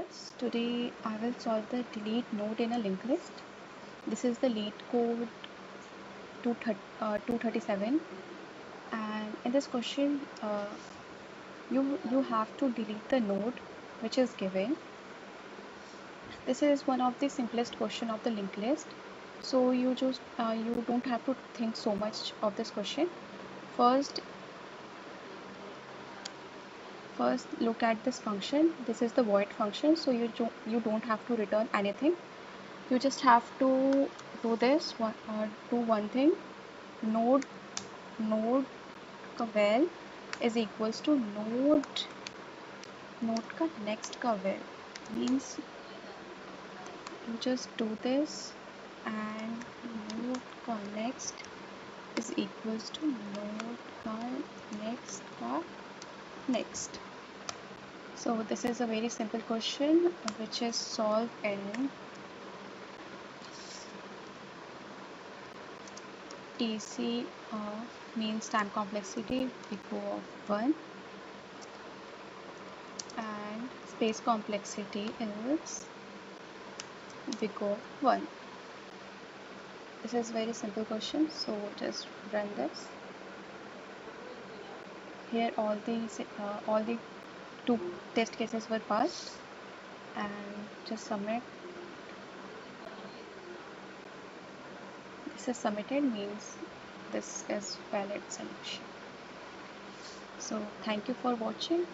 viewers, today I will solve the delete node in a linked list. This is the LeetCode 237, and in this question you have to delete the node which is given. This is one of the simplest question of the linked list, so you don't have to think so much of this question. First look at this function. This is the void function, so you don't have to return anything. You just have to do one thing. Node का val is equals to node का next का val. Means you just do this, and node का next is equals to node का next. So this is a very simple question which is solved in TC of means time complexity big O of 1, and space complexity is big O of 1. This is very simple question, so just run this. Here all the two test cases were passed, and just submit. This is submitted, means this is valid solution. So thank you for watching.